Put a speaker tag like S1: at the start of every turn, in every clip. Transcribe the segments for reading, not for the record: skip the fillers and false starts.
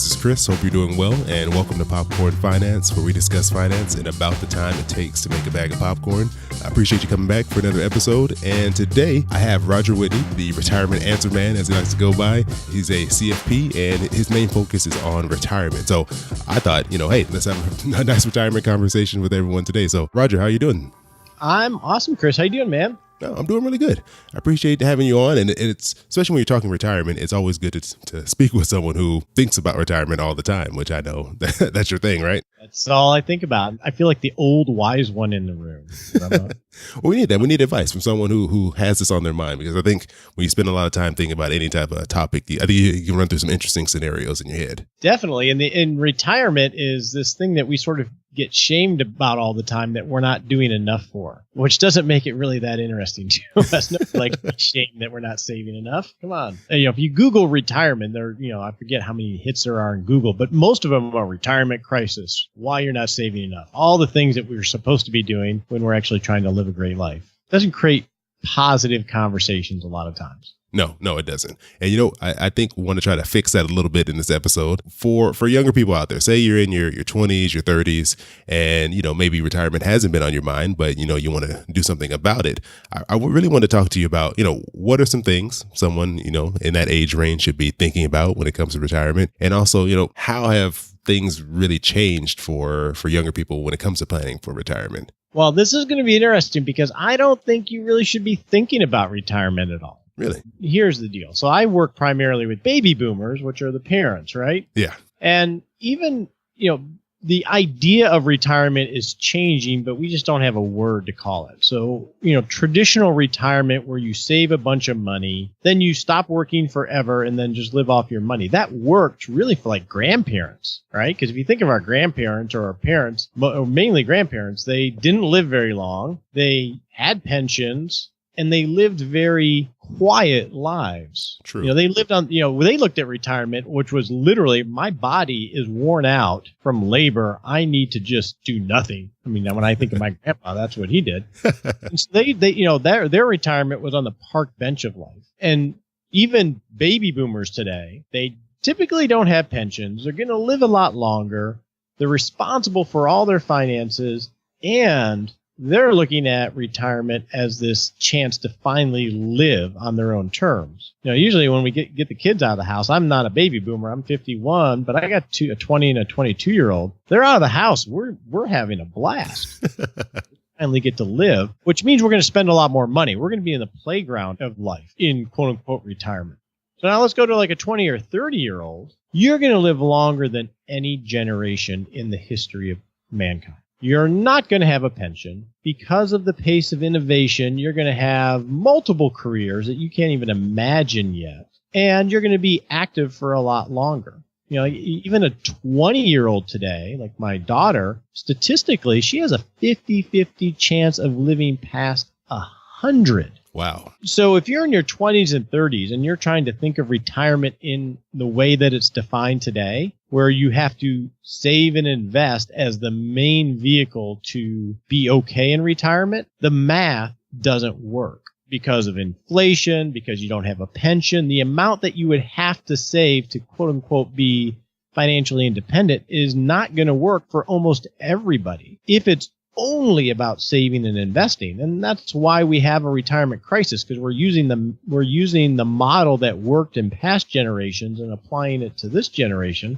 S1: This is Chris. Hope you're doing well, and welcome to Popcorn Finance, where we discuss finance in about the time it takes to make a bag of popcorn. I appreciate you coming back for another episode, and today I have Roger Whitney, the retirement answer man, as he likes to go by. He's a CFP, and his main focus is on retirement. So I thought, hey, let's have a nice retirement conversation with everyone today. So Roger, how are you doing?
S2: I'm awesome, Chris. How you doing, man?
S1: No, I'm doing really good. I appreciate having you on. And it's, especially when you're talking retirement, it's always good to speak with someone who thinks about retirement all the time, which I know that's your thing, right?
S2: That's all I think about. I feel like the old wise one in the room.
S1: Well, we need that. We need advice from someone who has this on their mind, because I think when you spend a lot of time thinking about any type of topic, I think you can run through some interesting scenarios in your head. Definitely.
S2: And in retirement is this thing that we sort of get shamed about all the time that we're not doing enough for, which doesn't make it really that interesting to us. No, like shame that we're not saving enough. Come on. If you Google retirement, I forget how many hits there are in Google, but most of them are retirement crisis, why you're not saving enough, all the things that we're supposed to be doing when we're actually trying to live a great life. Doesn't create positive conversations a lot of times.
S1: No, it doesn't. And I think we want to try to fix that a little bit in this episode for younger people out there. Say you're in your 20s, your 30s, and maybe retirement hasn't been on your mind, but you want to do something about it. I really want to talk to you about what are some things someone in that age range should be thinking about when it comes to retirement, and also how have things really changed for younger people when it comes to planning for retirement.
S2: Well, this is going to be interesting because I don't think you really should be thinking about retirement at all.
S1: Really?
S2: Here's the deal. So I work primarily with baby boomers, which are the parents, right?
S1: Yeah.
S2: And even, the idea of retirement is changing, but we just don't have a word to call it. So, traditional retirement where you save a bunch of money, then you stop working forever and then just live off your money. That worked really for like grandparents, right? Because if you think of our grandparents or our parents, or mainly grandparents, they didn't live very long. They had pensions. And they lived very quiet lives.
S1: True.
S2: They lived on, they looked at retirement, which was literally, my body is worn out from labor. I need to just do nothing. I mean, when I think of my grandpa, that's what he did. And so they their retirement was on the park bench of life. And even baby boomers today, they typically don't have pensions. They're going to live a lot longer. They're responsible for all their finances, and they're looking at retirement as this chance to finally live on their own terms. Usually when we get the kids out of the house, I'm not a baby boomer. I'm 51, but I got a 20 and a 22-year-old. They're out of the house. We're having a blast. Finally get to live, which means we're going to spend a lot more money. We're going to be in the playground of life in quote-unquote retirement. So now let's go to like a 20 or 30-year-old. You're going to live longer than any generation in the history of mankind. You're not going to have a pension. Because of the pace of innovation, you're going to have multiple careers that you can't even imagine yet. And you're going to be active for a lot longer. Even a 20-year-old today, like my daughter, statistically, she has a 50-50 chance of living past 100.
S1: Wow.
S2: So if you're in your 20s and 30s and you're trying to think of retirement in the way that it's defined today, where you have to save and invest as the main vehicle to be okay in retirement, the math doesn't work because of inflation, because you don't have a pension. The amount that you would have to save to quote unquote be financially independent is not going to work for almost everybody if it's only about saving and investing. And that's why we have a retirement crisis, because we're using the model that worked in past generations and applying it to this generation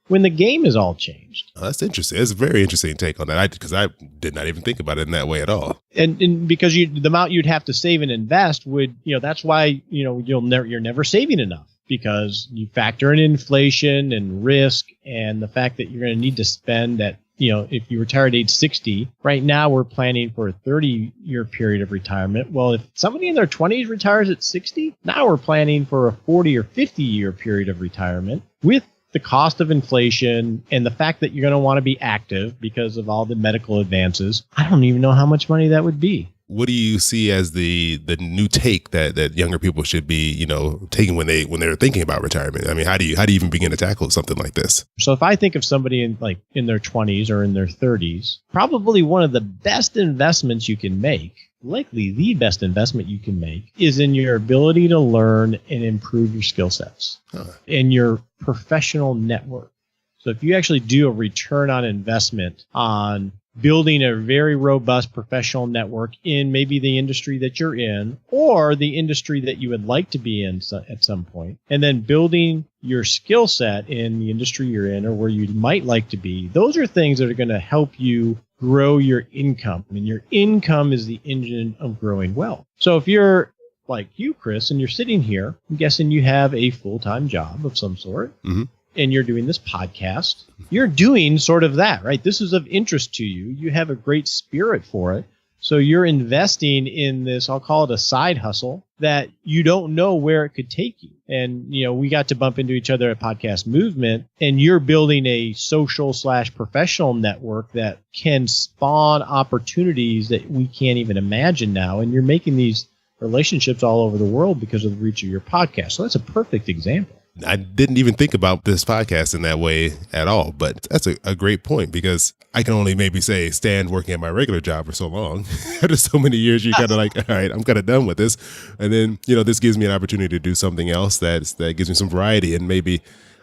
S2: when the game is all changed.
S1: Oh, that's interesting. It's a very interesting take on that, because I did not even think about it in that way at all.
S2: And because the amount you'd have to save and invest would, that's why, you're never saving enough, because you factor in inflation and risk and the fact that you're going to need to spend at, if you retire at age 60, right now we're planning for a 30-year period of retirement. Well, if somebody in their 20s retires at 60, now we're planning for a 40 or 50-year period of retirement with the cost of inflation and the fact that you're going to want to be active because of all the medical advances. I don't even know how much money that would be.
S1: What do you see as the new take that younger people should be, taking when they're thinking about retirement? I mean, how do you even begin to tackle something like this?
S2: So if I think of somebody in their 20s or in their 30s, probably one of the best investments you can make likely the best investment you can make is in your ability to learn and improve your skill sets and your professional network. So if you actually do a return on investment on building a very robust professional network in maybe the industry that you're in or the industry that you would like to be in at some point, and then building your skill set in the industry you're in or where you might like to be, those are things that are going to help you grow your income. I mean, your income is the engine of growing wealth. So if you're like you, Chris, and you're sitting here, I'm guessing you have a full-time job of some sort. Mm-hmm. And you're doing this podcast, you're doing sort of that, right? This is of interest to you. You have a great spirit for it. So you're investing in this, I'll call it a side hustle that you don't know where it could take you. And, we got to bump into each other at Podcast Movement, and you're building a social/professional network that can spawn opportunities that we can't even imagine now. And you're making these relationships all over the world because of the reach of your podcast. So that's a perfect example.
S1: I didn't even think about this podcast in that way at all, but that's a great point, because I can only maybe say stand working at my regular job for so long. After so many years, you're kind of like, all right, I'm kind of done with this. And then, this gives me an opportunity to do something else that gives me some variety and maybe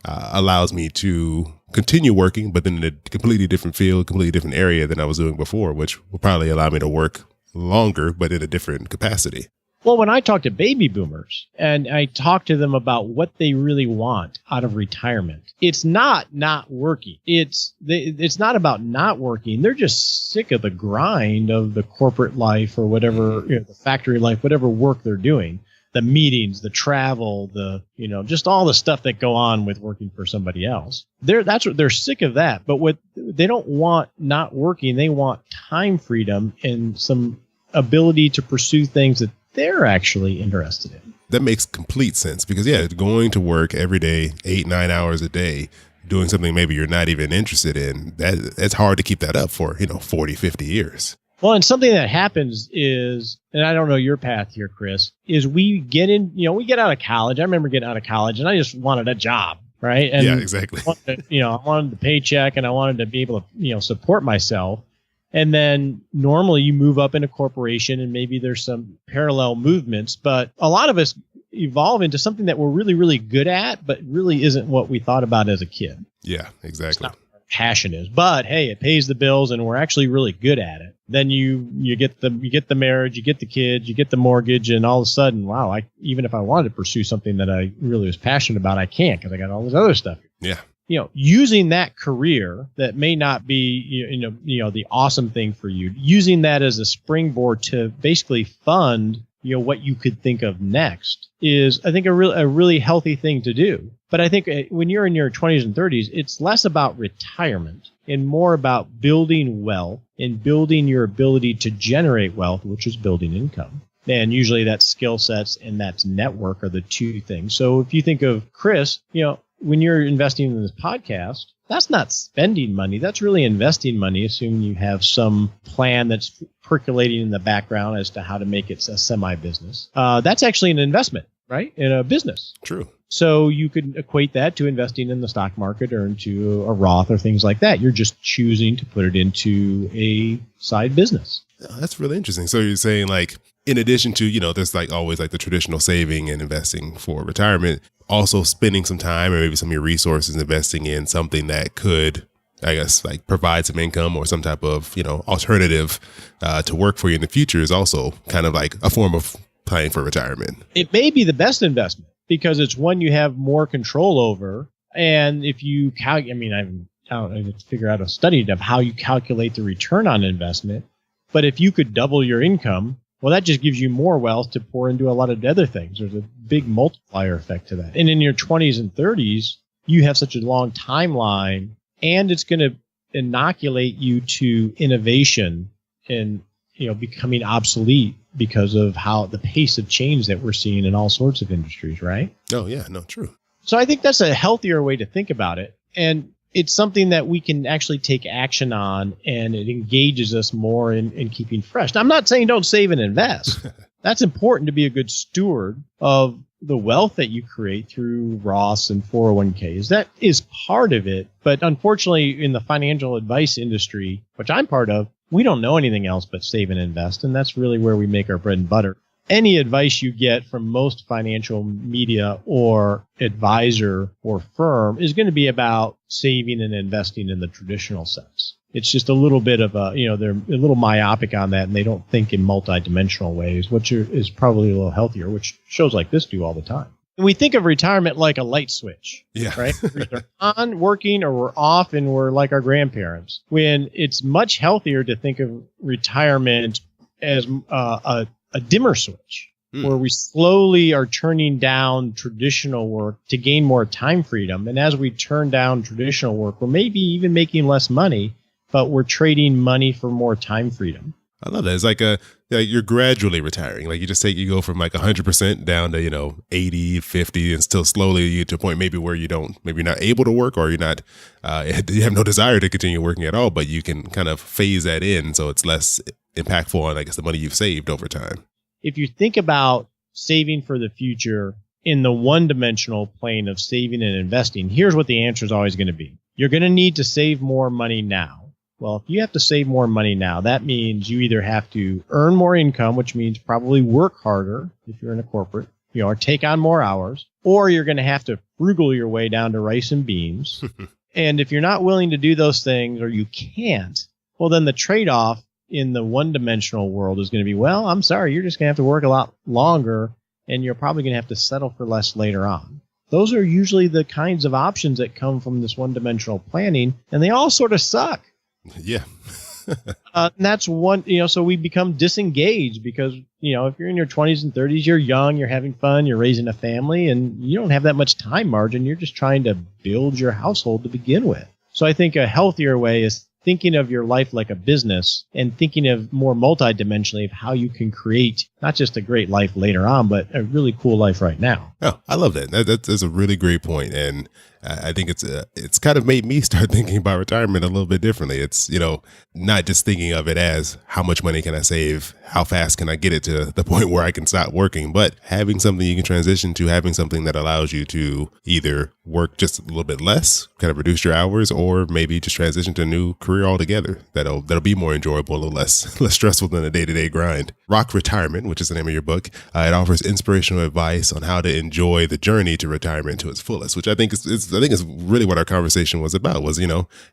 S1: allows me to continue working, but then in a completely different field, completely different area than I was doing before, which will probably allow me to work longer, but in a different capacity.
S2: Well, when I talk to baby boomers and I talk to them about what they really want out of retirement, it's not working. It's not about not working. They're just sick of the grind of the corporate life or whatever, the factory life, whatever work they're doing, the meetings, the travel, just all the stuff that go on with working for somebody else. They're sick of that. But what they don't want not working, they want time freedom and some ability to pursue things that they're actually interested in.
S1: That makes complete sense, because going to work every day, 8-9 hours a day, doing something maybe you're not even interested in, it's hard to keep that up for 40-50 years.
S2: Well, and something that happens is, and I don't know your path here, Chris, is we get out of college. I remember getting out of college and I just wanted a job, right? And
S1: yeah, exactly.
S2: I wanted the paycheck and I wanted to be able to support myself. And then normally you move up in a corporation and maybe there's some parallel movements, but a lot of us evolve into something that we're really, really good at, but really isn't what we thought about as a kid.
S1: Yeah, exactly.
S2: It's not what our passion is, but hey, it pays the bills and we're actually really good at it. Then you get the marriage, you get the kids, you get the mortgage, and all of a sudden, wow, even if I wanted to pursue something that I really was passionate about, I can't because I got all this other stuff.
S1: Yeah.
S2: Using that career that may not be, the awesome thing for you, using that as a springboard to basically fund, what you could think of next is, I think, a really healthy thing to do. But I think when you're in your 20s and 30s, it's less about retirement and more about building wealth and building your ability to generate wealth, which is building income. And usually that's skill sets and that's network are the two things. So if you think of Chris, when you're investing in this podcast, that's not spending money. That's really investing money, assuming you have some plan that's percolating in the background as to how to make it a semi-business. That's actually an investment, right? In a business.
S1: True.
S2: So you could equate that to investing in the stock market or into a Roth or things like that. You're just choosing to put it into a side business.
S1: Oh, that's really interesting. So you're saying, like, in addition to, there's like always like the traditional saving and investing for retirement, also spending some time or maybe some of your resources investing in something that could, I guess, like provide some income or some type of, alternative to work for you in the future is also kind of like a form of planning for retirement.
S2: It may be the best investment because it's one you have more control over. And if you I don't know, to figure out a study of how you calculate the return on investment. But if you could double your income, well, that just gives you more wealth to pour into a lot of other things. There's a big multiplier effect to that. And in your 20s and 30s, you have such a long timeline, and it's going to inoculate you to innovation and becoming obsolete because of how the pace of change that we're seeing in all sorts of industries, right?
S1: Oh, yeah, no, true.
S2: So I think that's a healthier way to think about it. And it's something that we can actually take action on, and it engages us more in keeping fresh. Now, I'm not saying don't save and invest. That's important to be a good steward of the wealth that you create through Roths and 401ks. That is part of it. But unfortunately, in the financial advice industry, which I'm part of, we don't know anything else but save and invest, and that's really where we make our bread and butter. Any advice you get from most financial media or advisor or firm is going to be about saving and investing in the traditional sense. It's just a little bit of they're a little myopic on that, and they don't think in multidimensional ways, which is probably a little healthier, which shows like this do all the time. And we think of retirement like a light switch, right? We're either on working or we're off, and we're like our grandparents. When it's much healthier to think of retirement as a dimmer switch, where we slowly are turning down traditional work to gain more time freedom. And as we turn down traditional work, we're maybe even making less money, but we're trading money for more time freedom.
S1: I love that. It's like you're gradually retiring. Like you go from like 100% down to, 80, 50, and still slowly you get to a point maybe where maybe you're not able to work, or you're not, you have no desire to continue working at all, but you can kind of phase that in. So it's less impactful on, I guess, the money you've saved over time.
S2: If you think about saving for the future in the one-dimensional plane of saving and investing, here's what the answer is always going to be. You're going to need to save more money now. Well, if you have to save more money now, that means you either have to earn more income, which means probably work harder if you're in a corporate, or take on more hours, or you're going to have to frugal your way down to rice and beans. And if you're not willing to do those things, or you can't, well, then the trade-off in the one-dimensional world is going to be, well, I'm sorry, you're just going to have to work a lot longer, and you're probably going to have to settle for less later on. Those are usually the kinds of options that come from this one-dimensional planning, and they all sort of suck.
S1: Yeah.
S2: And that's one, so we become disengaged because, if you're in your 20s and 30s, you're young, you're having fun, you're raising a family, and you don't have that much time margin. You're just trying to build your household to begin with. So I think a healthier way is thinking of your life like a business and thinking of more multidimensionally of how you can create not just a great life later on, but a really cool life right now.
S1: Oh, I love that. That's a really great point. And I think it's kind of made me start thinking about retirement a little bit differently. It's, not just thinking of it as how much money can I save? How fast can I get it to the point where I can stop working? But having something you can transition to, having something that allows you to either work just a little bit less, kind of reduce your hours, or maybe just transition to a new career altogether. That'll be more enjoyable, a little less stressful than a day-to-day grind. Rock Retirement, which is the name of your book, it offers inspirational advice on how to enjoy the journey to retirement to its fullest, which I think is really what our conversation was about, was,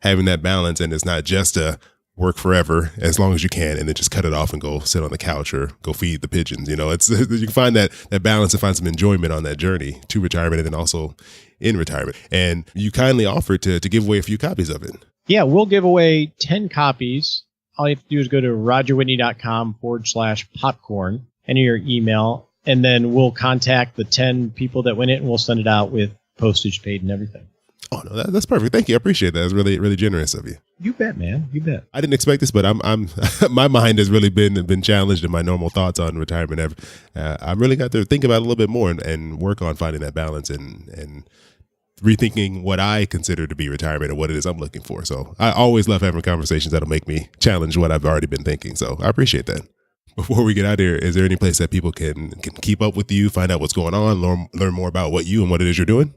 S1: having that balance. And it's not just a work forever as long as you can and then just cut it off and go sit on the couch or go feed the pigeons. It's you can find that balance and find some enjoyment on that journey to retirement and then also in retirement. And you kindly offered to give away a few copies of it.
S2: Yeah, we'll give away 10 copies. All you have to do is go to rogerwhitney.com/popcorn, enter your email, and then we'll contact the 10 people that win it, and we'll send it out with postage paid and everything.
S1: Oh, no, that's perfect. Thank you. I appreciate that. It's really, really generous of you.
S2: You bet, man. You bet.
S1: I didn't expect this, but I'm my mind has really been challenged in my normal thoughts on retirement. I really got to think about it a little bit more and work on finding that balance and rethinking what I consider to be retirement and what it is I'm looking for. So I always love having conversations that'll make me challenge what I've already been thinking. So I appreciate that. Before we get out of here, is there any place that people can keep up with you, find out what's going on, learn more about what you and what it is you're doing?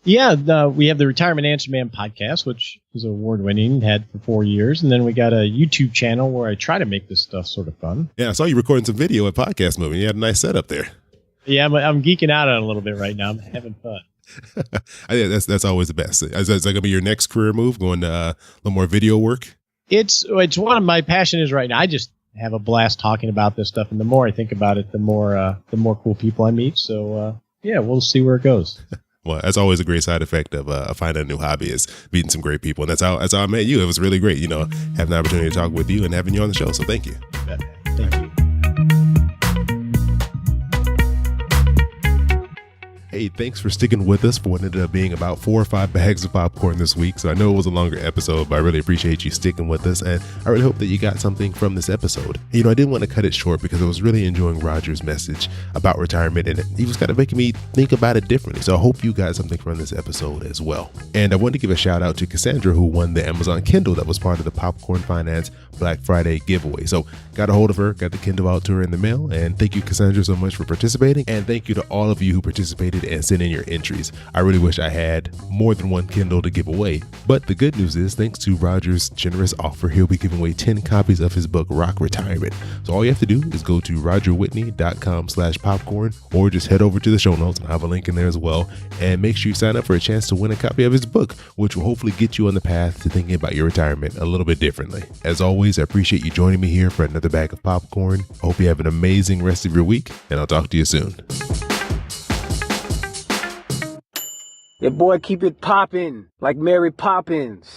S2: Yeah, we have the Retirement Answer Man podcast, which is award-winning, had for 4 years. And then we got a YouTube channel where I try to make this stuff sort of fun.
S1: Yeah, I saw you recording some video at Podcast Movie. You had a nice setup there.
S2: Yeah, I'm geeking out on it a little bit right now. I'm having fun.
S1: I think that's always the best. Is that going to be your next career move, going to a little more video work?
S2: It's one of my passions right now. I just have a blast talking about this stuff. And the more I think about it, the more cool people I meet. So, yeah, we'll see where it goes.
S1: Well, that's always a great side effect of finding a new hobby is meeting some great people. And that's how I met you. It was really great, having the opportunity to talk with you and having you on the show. So thank you.
S2: Thank you.
S1: Hey, thanks for sticking with us for what ended up being about 4 or 5 bags of popcorn this week. So I know it was a longer episode, but I really appreciate you sticking with us. And I really hope that you got something from this episode. I didn't want to cut it short because I was really enjoying Roger's message about retirement, and he was kind of making me think about it differently. So I hope you got something from this episode as well. And I wanted to give a shout out to Cassandra, who won the Amazon Kindle that was part of the Popcorn Finance Black Friday giveaway. So got a hold of her, got the Kindle out to her in the mail. And thank you, Cassandra, so much for participating. And thank you to all of you who participated and send in your entries. I really wish I had more than one Kindle to give away, but the good news is, thanks to Roger's generous offer, he'll be giving away 10 copies of his book, Rock Retirement. So all you have to do is go to rogerwhitney.com/popcorn, or just head over to the show notes. I'll have a link in there as well, and make sure you sign up for a chance to win a copy of his book, which will hopefully get you on the path to thinking about your retirement a little bit differently. As always, I appreciate you joining me here for another bag of popcorn. I hope you have an amazing rest of your week, and I'll talk to you soon.
S3: Your boy keep it poppin' like Mary Poppins.